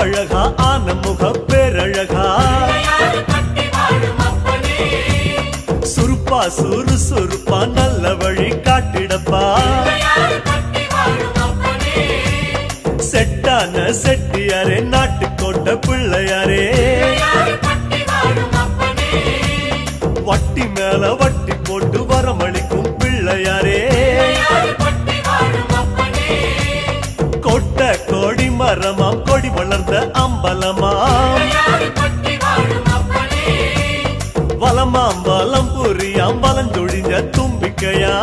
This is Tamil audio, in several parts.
கருப்பழகா ஆன முக பேரழகா சுருப்பா சுறுசுறுப்பா நல்ல வழி காட்டிடப்பா செட்டான செட்டியாரே நாட்டுக்கோட்ட பிள்ளையாரே வட்டி மேல வட்டி போட்டு வரமளிக்கும் பிள்ளையாரே கொட்ட கோடி மரமாம் கொடி வளர்ந்த அம்பலமாம் வலமாம் வலம் புரியாம் வலஞ்சொழிஞ்ச தும்பிக்கையா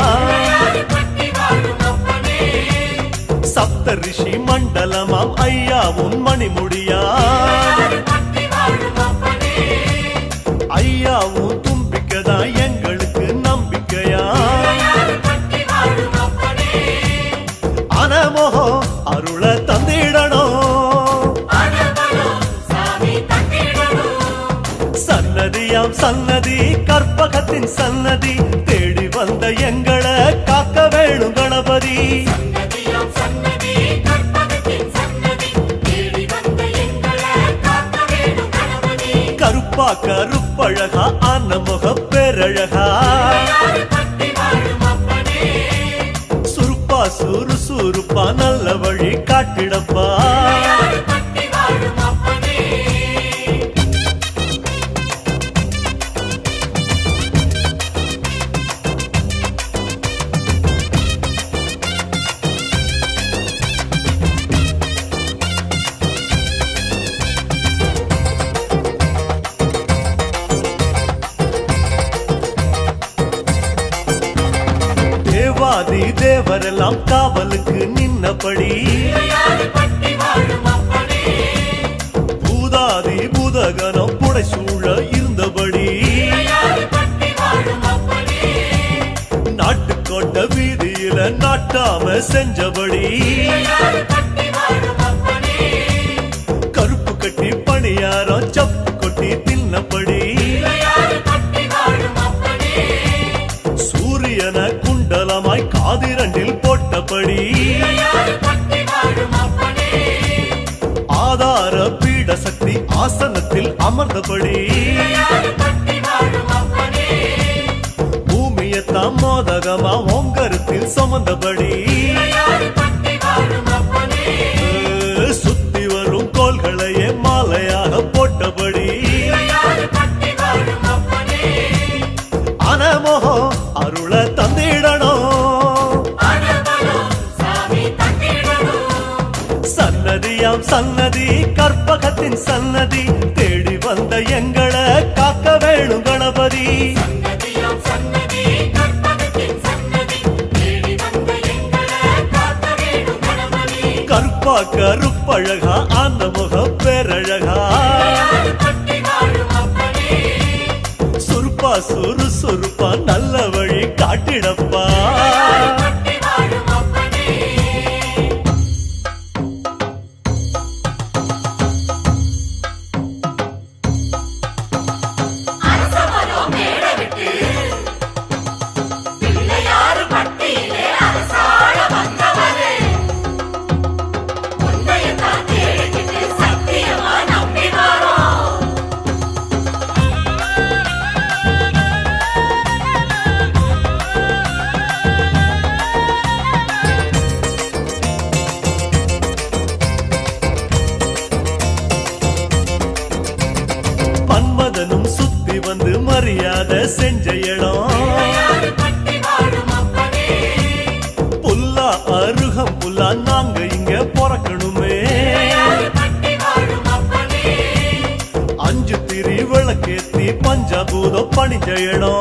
சப்த ரிஷி மண்டலமாம் ஐயா உன் மணிமுடியா ஐயா உன் தும்பிக்கைதான் எங்களுக்கு நம்பிக்கையா அனமோகோ அருள தந்திடணும் சன்னதியாம் சன்னதி கற்பகத்தின் சன்னதி தேடி வந்த எங்களை காக்க வேணும் கணபதி கருப்பா கருப்பழகா ஆன முக பேரழகா சுருப்பா சுறுசுறுப்பா நல்ல வழி காட்டிடப்பா தேவாதி தேவரெல்லாம் காவலுக்கு நின்னபடி பூதாதி பூதகனம் புடைசூழ இருந்தபடி நாட்டுக்கோட்ட வீதியில நாட்டாம செஞ்சபடி கருப்பு கட்டி பணியாரம் சப்பு கொட்டி தின்னபடி சூரியன குண்டலமாய் காதிரண்டில் போட்டபடி ஆதார பீட சக்தி ஆசனத்தில் அமர்ந்தபடி பூமியத்தாம் மோதகமா ஓங்கரத்தில் சுமந்தபடி சுத்தி வரும் கோள்களையே மாலையாக போட்டபடி அனமோகோ அருள தந்திடணும் சன்னதியாம் சன்னதி கற்பகத்தின் சன்னதி தேடி வந்த எங்களை காக்க வேணும் கணபதி கருப்பா கருப்பழகா ஆன முக பேரழகா சுருப்பா சுறுசுறுப்பா நல்ல வழி காட்டிடப்பா மன்மதனும் சுத்தி வந்து மரியாதை செஞ்ச இடம் புல்லா அருகம் புல்லா நாங்க இங்க பிறக்கணுமே அஞ்சு திரி விளக்கேத்தி பஞ்சாபூதம் பணிஞ்ச இடம்